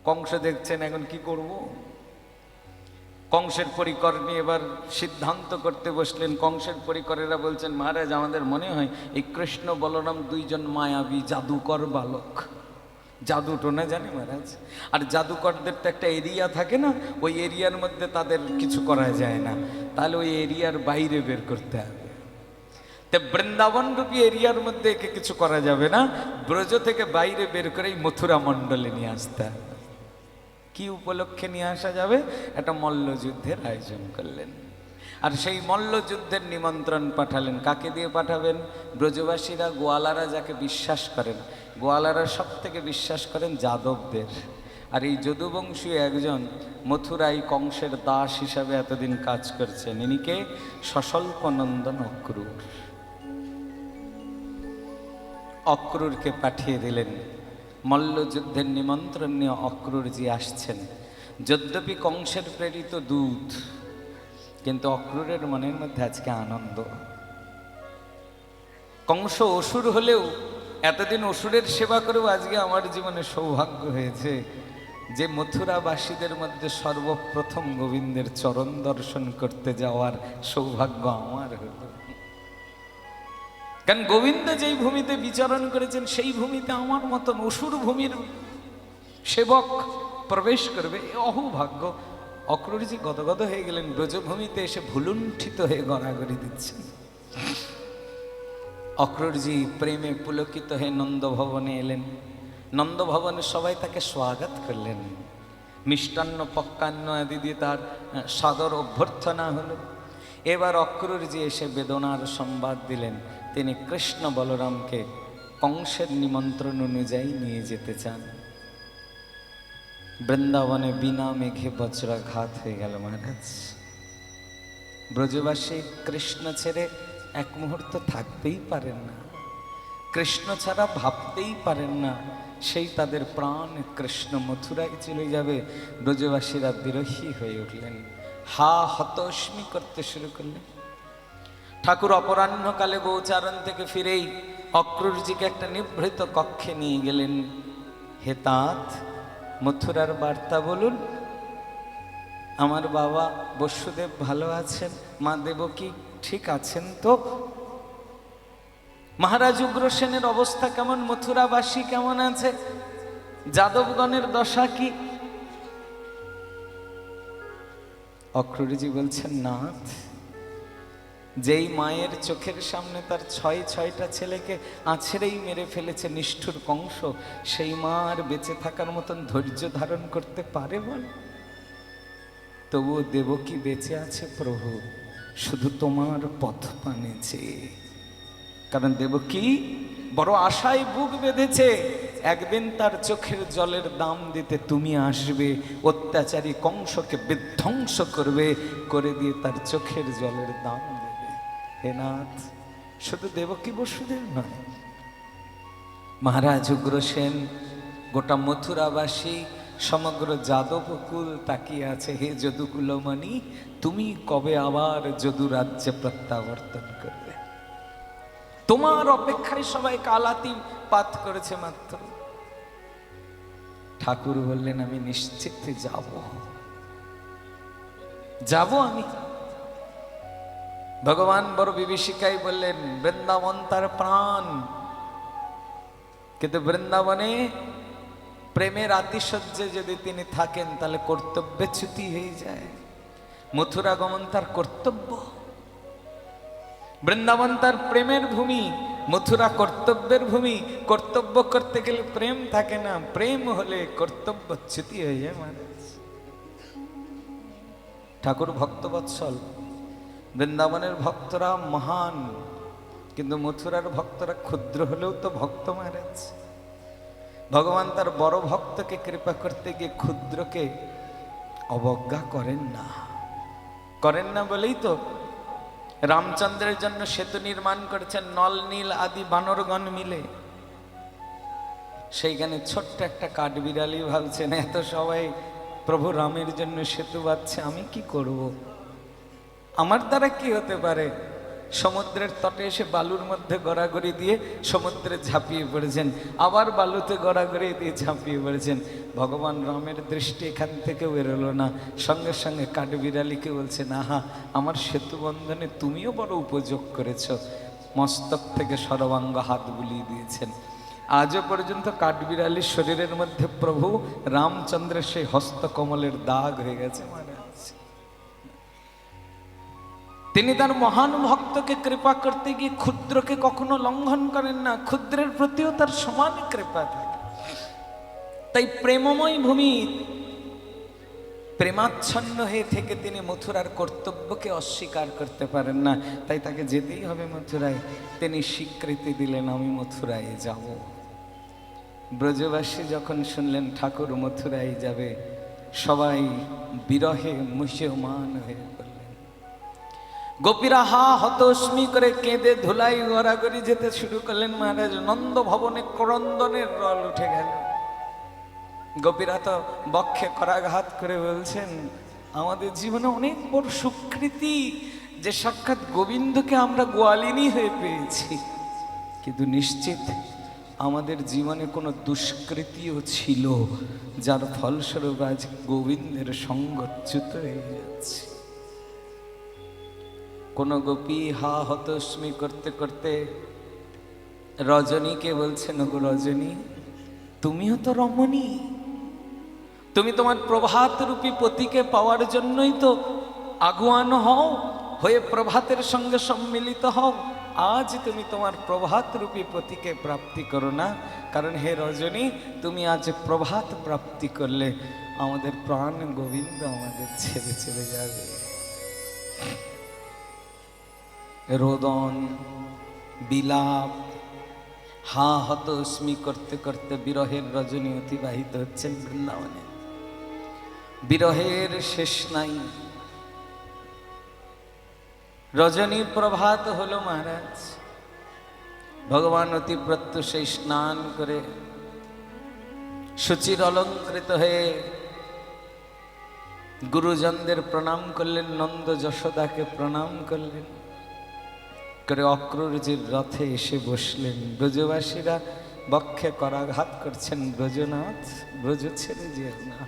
কংস দেখছেন এখন কি করব। কংসের পরিকর নিয়ে এবার সিদ্ধান্ত করতে বসলেন। কংসের পরিকরেরা বলছেন, মহারাজ আমাদের মনে হয় এই কৃষ্ণ বলরাম দুইজন মায়াবী জাদুকর বালক। জাদু টোনা জানে মহারাজ, আর জাদুকরদের তো একটা এরিয়া থাকে না, ওই এরিয়ার মধ্যে তাদের কিছু করা যায় না, তাহলে ওই এরিয়ার বাইরে বের করতে হবে। তো বৃন্দাবন রূপী এরিয়ার মধ্যে একে কিছু করা যাবে না, ব্রজ থেকে বাইরে বের করে এই মথুরা মণ্ডলে নিয়ে আসতে হবে। কি উপলক্ষে নিয়ে আসা যাবে? একটা মল্লযুদ্ধের আয়োজন করলেন, আর সেই মল্লযুদ্ধের নিমন্ত্রণ পাঠালেন। কাকে দিয়ে পাঠাবেন? ব্রজবাসীরা, গোয়ালারা যাকে বিশ্বাস করেন, গোয়ালারা সব থেকে বিশ্বাস করেন যাদবদের। আর এই যদুবংশীয় একজন মথুরায় কংসের দাস হিসাবে এতদিন কাজ করছেন, ইনিকে সশল্পনন্দন অক্রূর। অক্রূরকে পাঠিয়ে দিলেন। মল্লযুদ্ধের নিমন্ত্রণ নিয়ে অক্রূরজি আসছেন। যদ্যপি কংসের প্রেরিত দূত, কিন্তু অক্রূরের মনের মধ্যে আজকে আনন্দ। কংস অসুর হলেও, এতদিন অসুরের সেবা করেও আজকে আমার জীবনে সৌভাগ্য হয়েছে যে মথুরাবাসীদের মধ্যে সর্বপ্রথম গোবিন্দের চরণ দর্শন করতে যাওয়ার সৌভাগ্য আমার হলো। কারণ গোবিন্দ যেই ভূমিতে বিচরণ করেছেন সেই ভূমিতে আমার মতন অসুর ভূমির সেবক প্রবেশ করবে, অহোভাগ্য। অক্রূরজি গদগদ হয়ে গেলেন, ব্রজভূমিতে এসে ভুলুণ্ঠিত হয়ে গড়াগড়ি দিচ্ছেন। অক্রূরজি প্রেমে পুলকিত হয়ে নন্দভবনে এলেন। নন্দভবনে সবাই তাকে স্বাগত করলেন, মিষ্টান্ন পক্কান্ন আদি দিয়ে তার সাদর অভ্যর্থনা হলো। এবার অক্রূরজি এসে বেদনার সংবাদ দিলেন, তিনি কৃষ্ণ বলরামকে কংসের নিমন্ত্রণ অনুযায়ী নিয়ে যেতে চান। বৃন্দাবনে বিনা মেঘে বজ্রাঘাত হয়ে গেল মহারাজ। ব্রজবাসী কৃষ্ণ ছেড়ে এক মুহূর্ত থাকতেই পারেন না, কৃষ্ণ ছাড়া ভাবতেই পারেন না, সেই তাদের প্রাণ কৃষ্ণ মথুরায় চলে যাবে। ব্রজবাসীরা বিরহী হয়ে উঠলেন, হা হতস্মি করতে শুরু করলেন। ঠাকুর অপরাহ্নকালে গোচারণ থেকে ফিরেই অক্রূরজিকে একটা নিভৃত কক্ষে নিয়ে গেলেন। হে তাঁত, মথুরার বার্তা বলুন। আমার বাবা বসুদেব ভালো আছেন? মা দেবকী ঠিক আছেন তো? মহারাজ উগ্রসেনের অবস্থা কেমন? মথুরাবাসী কেমন আছে? যাদবগণের দশা কি? অক্রূরজি বলছেন, নাথ, যেই মায়ের চোখের সামনে তার ছয়টা ছেলেকে আছড়েই মেরে ফেলেছে নিষ্ঠুর কংস, সেই মা আর বেঁচে থাকার মতন ধৈর্য ধারণ করতে পারে বল? তবুও দেবকী বেঁচে আছে প্রভু, শুধু তোমার পথ পানে চেয়ে। কারণ দেবকী বড় আশায় বুক বেঁধেছে, একদিন তার চোখের জলের দাম দিতে তুমি আসবে, অত্যাচারী কংসকে বিধ্বংস করবে, করে দিয়ে তার চোখের জলের দাম দেবে। হে নাথ, শুধু দেবকী বসুদেব নয়, মহারাজ উগ্রসেন, গোটা মথুরাবাসী, সমগ্র যাদবকুল তাকিয়ে আছে। হে যদুকুলমণি, তুমি কবে আবার যদু রাজ্যে প্রত্যাবর্তন করবে? তোমার অপেক্ষায় সবাই কালাতি পাত করেছে মাত্র। ঠাকুর বললেন, আমি নিশ্চিত যাব আমি। ভগবান বড় বিভীষিকায় বললেন, বৃন্দাবন তার প্রাণ, কিন্তু বৃন্দাবনে প্রেমের আতিশয্যে যদি তিনি থাকেন তাহলে কর্তব্যে চ্যুতি হয়ে যায়। মথুরা গমন তার কর্তব্য, বৃন্দাবন তার প্রেমের ভূমি, মথুরা কর্তব্যের ভূমি। কর্তব্য করতে গেলে প্রেম থাকে না, প্রেম হলে কর্তব্য চ্যুতি হয়ে যায় মহারাজ। ঠাকুর ভক্তবৎসল, বৃন্দাবনের ভক্তরা মহান, কিন্তু মথুরার ভক্তরা ক্ষুদ্র হলেও তো ভক্ত মহারাজ। ভগবান তার বড় ভক্তকে কৃপা করতে গিয়ে ক্ষুদ্রকে অবজ্ঞা করেন না বলেই তো রামচন্দ্রের জন্য সেতু নির্মাণ করেছেন নল নীল আদি বানরগণ মিলে। সেইখানে ছোট্ট একটা কাঠবিড়ালি ভাবছেন, এত সবাই প্রভু রামের জন্য সেতু বাঁধছে, আমি কি করব? আমার দ্বারা কি হতে পারে? সমুদ্রের তটে এসে বালুর মধ্যে গড়াগড়ি দিয়ে সমুদ্রে ঝাঁপিয়ে পড়েছেন, আবার বালুতে গড়াগড়ি দিয়ে ঝাঁপিয়ে পড়েছেন। ভগবান রামের দৃষ্টি এখান থেকেও বেরোলো না, সঙ্গে সঙ্গে কাঠবিড়ালিকে বলছেন, আহা আমার সেতু বন্ধনে তুমিও বড় উপযোগ করেছ। মস্তক থেকে সর্বাঙ্গ হাত বুলিয়ে দিয়েছেন। আজও পর্যন্ত কাঠবিড়ালির শরীরের মধ্যে প্রভু রামচন্দ্রের সেই হস্তকমলের দাগ হয়ে গেছে মহারাজ। তিনি তার মহান ভক্তকে কৃপা করতে গিয়ে ক্ষুদ্রকে কখনো লঙ্ঘন করেন না, ক্ষুদ্রের প্রতিও তার সমান কৃপা থাকে। তাই প্রেমময় ভূমি প্রেমাচ্ছন্ন হয়ে থেকে তিনি মথুরার কর্তব্যকে অস্বীকার করতে পারেন না, তাই তাকে যেতেই হবে মথুরায়। তিনি স্বীকৃতি দিলেন, আমি মথুরায় যাব। ব্রজবাসী যখন শুনলেন ঠাকুর মথুরায় যাবে, সবাই বিরহে মুহ্যমান হয়ে পড়লেন। গোপীরা হা হতস্মি করে কেঁদে ধুলাই গড়াগড়ি যেতে শুরু করলেন। মহারাজ নন্দ ভবনে ক্রন্দনের রল উঠে গেল। গোপীরা তো বক্ষে করাঘাত করে বলছেন, আমাদের জীবনে অনেক বড় সুকৃতি যে সাক্ষাৎ গোবিন্দকে আমরা গোয়ালিনী হয়ে পেয়েছি, কিন্তু নিশ্চিত আমাদের জীবনে কোনো দুষ্কৃতিও ছিল, যার ফলস্বরূপ আজ গোবিন্দের সঙ্গচ্যুত হয়ে যাচ্ছে। কোন গোপী হা হতস্মি করতে করতে রজনীকে বলছেন, গো রজনী, তুমিও তো রমণী, তুমি তোমার প্রভাত রূপী পতিকে পাওয়ার জন্যই তো আগুয়ান হও, হয়ে প্রভাতের সঙ্গে সম্মিলিত হও। আজ তুমি তোমার প্রভাত রূপী পতিকে প্রাপ্তি করো না, কারণ হে রজনী, তুমি আজ প্রভাত প্রাপ্তি করলে আমাদের প্রাণ গোবিন্দ আমাদের ছেড়ে চলে যাবে। রোদন বিলাপ হা হতস্মি করতে করতে বিরহের রজনী অতিবাহিত হচ্ছেন বৃন্দাবনে। বিরহের শেষ নাই। রজনী প্রভাত হলো মহারাজ। ভগবান অতি প্রত্যুষে স্নান করে শুচির অলঙ্কৃত হয়ে গুরুজনদের প্রণাম করলেন, নন্দ যশোদাকে প্রণাম করলেন, করে অক্রুরজির রথে এসে বসলেন। ব্রজবাসীরা বক্ষে করাঘাত করছেন, ব্রজনাথ, ব্রজ ছেড়ে যেও না,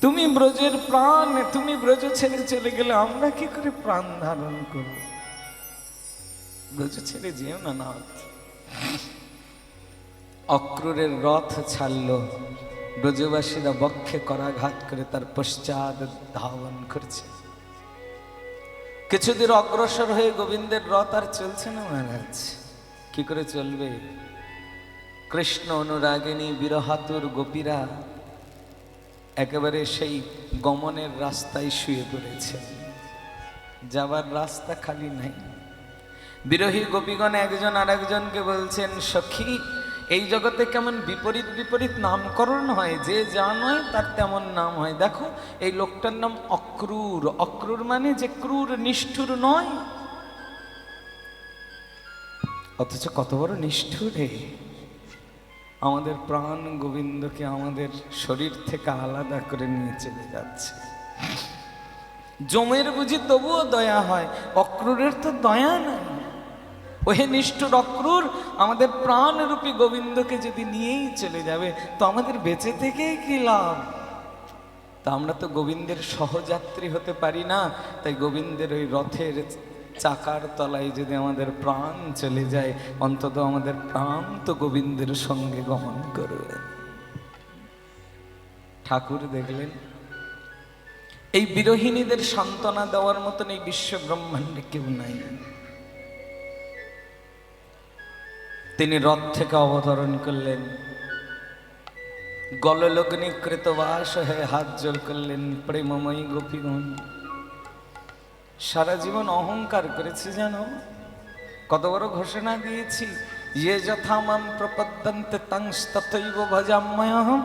তুমি ব্রজের প্রাণ, তুমি ব্রজ ছেড়ে চলে গেলে আমরা কি করে প্রাণ ধারণ করব? ব্রজ ছেড়ে যেও না নাথ। অক্রুরের রথ ছাড়ল, ব্রজবাসীরা বক্ষে করাঘাত করে তার পশ্চাৎ ধাবন করছে। কিছুদিন অগ্রসর হয়ে গোবিন্দের রথ আর চলছে না মহারাজ। কি করে চলবে? কৃষ্ণ অনুরাগিনী বিরহাতুর গোপীরা একেবারে সেই গমনের রাস্তায় শুয়ে পড়েছে, যাবার রাস্তা খালি নাই। বিরহী গোপীগণ একজন আর একজনকে বলছেন, সখী, এই জগতে কেমন বিপরীত বিপরীত নামকরণ হয়, যে যা নয় তার তেমন নাম হয়। দেখো এই লোকটার নাম অক্রূর। অক্রূর মানে যে ক্রূর, নিষ্ঠুর নয়, অথচ কত বড় নিষ্ঠুর হে! আমাদের প্রাণ গোবিন্দকে আমাদের শরীর থেকে আলাদা করে নিয়ে চলে যাচ্ছে। জমের বুঝি তবুও দয়া হয়, অক্রূরের তো দয়া নাই। ওহে নিষ্ঠুর অক্রূর, আমাদের প্রাণরূপী গোবিন্দকে যদি নিয়েই চলে যাবে তো আমাদের বেঁচে থেকেই কি লাভ? তা আমরা তো গোবিন্দের সহযাত্রী হতে পারি না। তাই গোবিন্দের ওই রথের চাকার তলায় যদি আমাদের প্রাণ চলে যায়, অন্তত আমাদের প্রাণ তো গোবিন্দের সঙ্গে গমন করবে। ঠাকুর দেখলেন এই বিরহিণীদের সান্ত্বনা দেওয়ার মতন এই বিশ্ব ব্রহ্মাণ্ডে কেউ নাই। তিনি রথ থেকে অবতরণ করলেন, গললগ্নি কৃতবাস হয়ে হাত জোড় করলেন। প্রেমময়ী গোপীগণ সারা জীবন অহংকার করেছি, জানো? কত বড় ঘোষণা দিয়েছি, ইয়ে যথা মাম প্রপদ্যন্তে তংস্তথৈব ভজাম্যহম,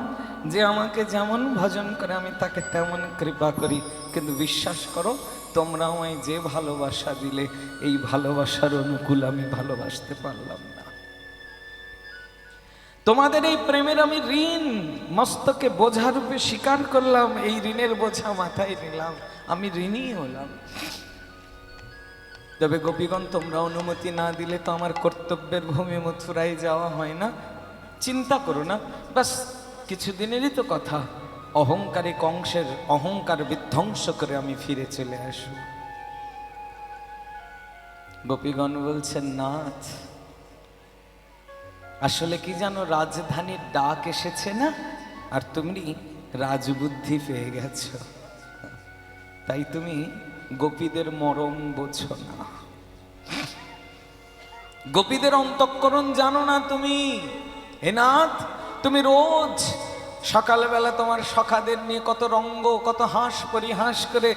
যে আমাকে যেমন ভজন করে আমি তাকে তেমন কৃপা করি। কিন্তু বিশ্বাস করো, তোমরা আমায় যে ভালোবাসা দিলে, এই ভালোবাসার অনুকূল আমি ভালোবাসতে পারলাম না। তোমাদের এই প্রেমের আমি ঋণ মস্তকে বোঝা রূপে স্বীকার করলাম, এই ঋণের বোঝা মাথায় নিলাম, আমি ঋণী হলাম। তবে গোপীগণ, তোমরা অনুমতি না দিলে তো আমার কর্তব্যের ভূমি মথুরায় যাওয়া হয় না। চিন্তা করো না, বাস কিছুদিনেরই তো কথা। অহংকারী কংসের অহংকার বিধ্বংস করে আমি ফিরে চলে আসব। গোপীগণ বলছেন, নাথ আসলে কি জানো, রাজধানীর ডাক এসেছে না, আর তুমি রাজবুদ্ধি পেয়ে গেছ, তাই তুমি গোপীদের মরম বোঝো না, গোপীদের অন্তঃকরণ জানো না তুমি। হে নাথ, তুমি রোজ সকালবেলা তোমার সখাদের নিয়ে কত রঙ্গ কত হাস পরিহাস করে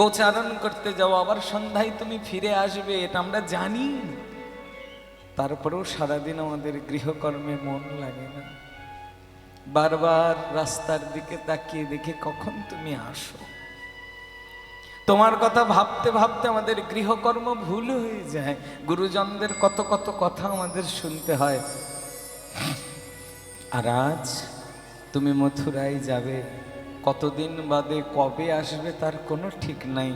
গোচারণ করতে যাও, আবার সন্ধ্যায় তুমি ফিরে আসবে, এটা আমরা জানি। তারপরেও সারাদিন আমাদের গৃহকর্মে মন লাগে না, বারবার রাস্তার দিকে তাকিয়ে দেখে কখন তুমি আসো। তোমার কথা ভাবতে ভাবতে আমাদের গৃহকর্ম ভুল হয়ে যায়, গুরুজনদের কত কত কথা আমাদের শুনতে হয়। আর আজ তুমি মথুরায় যাবে, কতদিন বাদে কবে আসবে তার কোনো ঠিক নাই,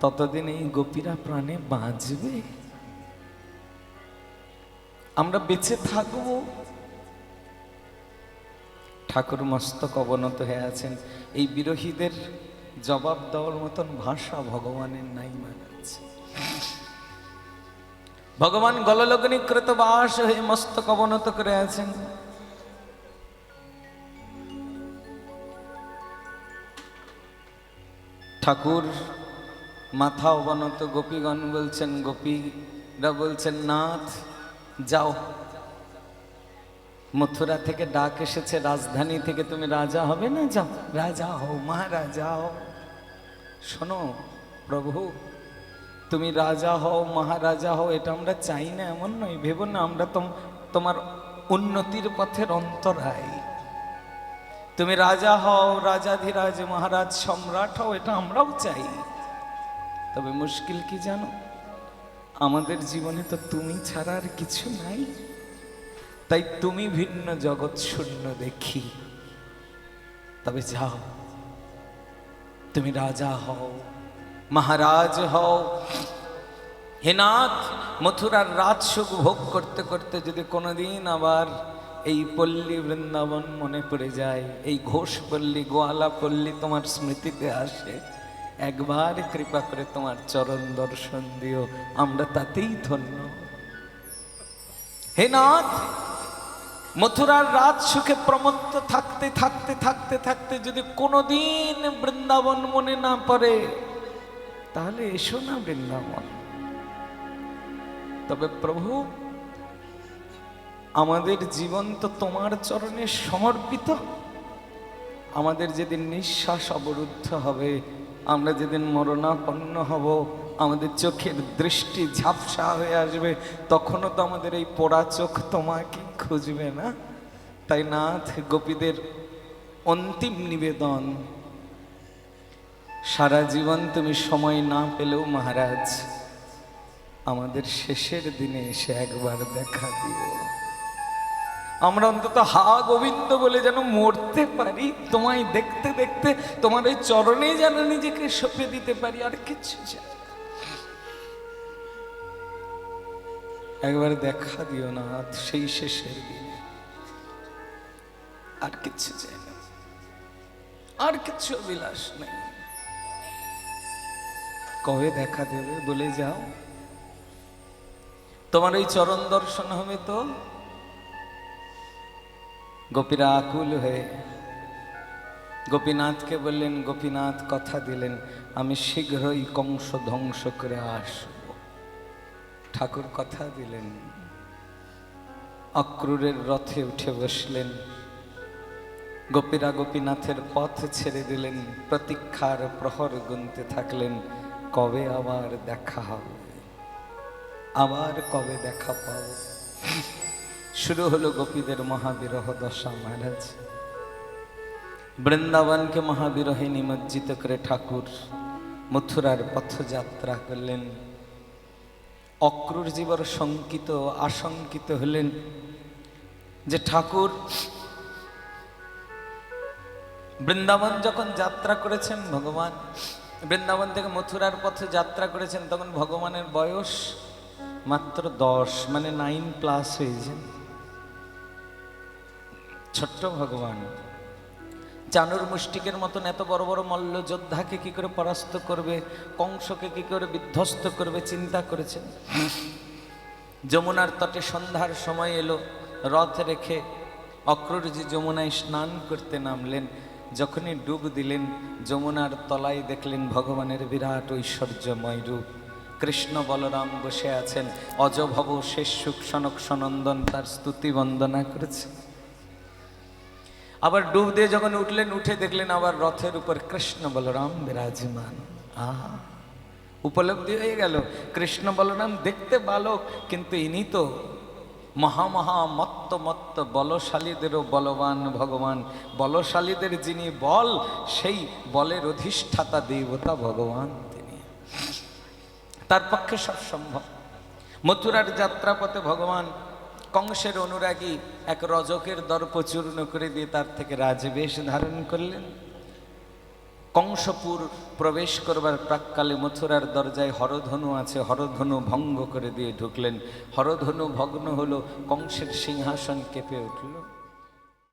ততদিন এই গোপীরা প্রাণে বাঁচবে, আমরা বেঁচে থাকবো। ঠাকুর মস্তক অবনত হয়ে আছেন। এই বিরোহীদের জবাব দেওয়ার মতন ভাষা ভগবানের নাই মহারাজ। ভগবান গললগ্নি কৃত বাস হয়ে মস্তক অবনত করে আছেন। ঠাকুর মাথা অবনত, গোপীগণ বলছেন, গোপীরা বলছেন, নাথ যাও, মথুরা থেকে ডাক এসেছে, রাজধানী থেকে তুমি রাজা হবে না, যাও রাজা হও, মহারাজা হও। শোনো প্রভু, তুমি রাজা হও মহারাজা হও এটা আমরা চাই না এমন নয়, ভেবো না আমরা তোমার উন্নতির পথের অন্তরায়। তুমি রাজা হও, রাজাধিরাজ মহারাজ সম্রাট হও, এটা আমরাও চাই। তবে মুশকিল কি জানো, আমাদের জীবনে তো তুমি ছাড়া আর কিছু নাই, তাই তুমি ভিন্ন জগৎ শূন্য দেখি। তবে যাও, তুমি রাজা হও, মহারাজ হও। হে নাথ, মথুরার রাজসুখ ভোগ করতে করতে যদি কোনোদিন আবার এই পল্লী বৃন্দাবন মনে পড়ে যায়, এই ঘোষ পল্লী গোয়ালা পল্লী তোমার স্মৃতিতে আসে, একবার কৃপা করে তোমার চরণ দর্শন দিও, আমরা তাতেই ধন্য। হে নাথ, মথুরার রাজ সুখে প্রমত্ত থাকতে থাকতে থাকতে থাকতে যদি কোনোদিন বৃন্দাবন মনে না পড়ে, তাহলে এসো না বৃন্দাবন। তবে প্রভু, আমাদের জীবন তো তোমার চরণে সমর্পিত। আমাদের যেদিন নিঃশ্বাস অবরুদ্ধ হবে, আমরা যেদিন মরণাপন্ন হব, আমাদের চোখের দৃষ্টি ঝাপসা হয়ে আসবে, তখনও তো আমাদের এই পোড়া চোখ তোমাকে খুঁজবে না। তাই নাথ, গোপীদের অন্তিম নিবেদন, সারা জীবন তুমি সময় না পেলেও মহারাজ আমাদের শেষের দিনে এসে একবার দেখা দিও। আমরা অন্তত হা গোবিন্দ বলে যেন মরতে পারি, তোমায় দেখতে দেখতে তোমার ওই চরণে যেন নিজেকে সঁপে দিতে পারি, আর কিছু চাই। একবার দেখা দিও না সেই শেষের দিনে, আর কিছু চাই না, আর কিছু অভিলাষ নেই। কবে দেখা দেবে বলে যাও, তোমার ওই চরণ দর্শন হবে তো। গোপীরা আকুল হয়ে গোপীনাথকে বললেন, গোপীনাথ কথা দিলেন, আমি শীঘ্রই কংস ধ্বংস করে আসব। ঠাকুর কথা দিলেন, অক্রূরের রথে উঠে বসলেন। গোপীরা গোপীনাথের পথ ছেড়ে দিলেন, প্রতীক্ষার প্রহর গুনতে থাকলেন, কবে আবার দেখা হবে, আবার কবে দেখা পাবো। শুরু হলো গোপীদের মহাবিরহ দশা মহারাজ। বৃন্দাবনকে মহাবিরহে নিমজ্জিত করে ঠাকুর মথুরার পথযাত্রা করলেন। অক্রূর জীবর শঙ্কিত আশঙ্কিত হলেন যে ঠাকুর বৃন্দাবন যখন যাত্রা করেছেন, ভগবান বৃন্দাবন থেকে মথুরার পথে যাত্রা করেছেন, তখন ভগবানের বয়স মাত্র 10, মানে 9+ হয়েছে। ছোট্ট ভগবান চানুর মুষ্টিকের মতন এত বড় বড় মল্ল যোদ্ধাকে কি করে পরাস্ত করবে, কংসকে কি করে বিধ্বস্ত করবে, চিন্তা করেছেন। যমুনার তটে সন্ধ্যার সময় এলো, রথ রেখে অক্রূরজি যমুনায় স্নান করতে নামলেন। যখনই ডুব দিলেন, যমুনার তলায় দেখলেন ভগবানের বিরাট ঐশ্বর্যময় রূপ। কৃষ্ণ বলরাম বসে আছেন, অজভব শেষ সুখ সনক সনন্দন তার স্তুতি বন্দনা করেছে। আবার ডুব দিয়ে যখন উঠলেন, উঠে দেখলেন আবার রথের উপর কৃষ্ণ বলরাম বিরাজমান। আহা, উপলব্ধি হয়ে গেল কৃষ্ণ বলরাম দেখতে বালক, কিন্তু ইনি তো মহামহা মত্ত মত্ত বলশালীদেরও বলবান ভগবান। বলশালীদের যিনি বল, সেই বলের অধিষ্ঠাতা দেবতা ভগবান তিনি, তার পক্ষে সব সম্ভব। মথুরার যাত্রাপথে ভগবান কংসের অনুরাগী এক রজকের দর্প চূর্ণ করে দিয়ে তার থেকে রাজবেশ ধারণ করলেন। কংসপুর প্রবেশ করবার প্রাক্কালে মথুরার দরজায় হরধনু আছে, হরধনু ভঙ্গ করে দিয়ে ঢুকলেন। হরধনু ভগ্ন হলো, কংসের সিংহাসন কেঁপে উঠল।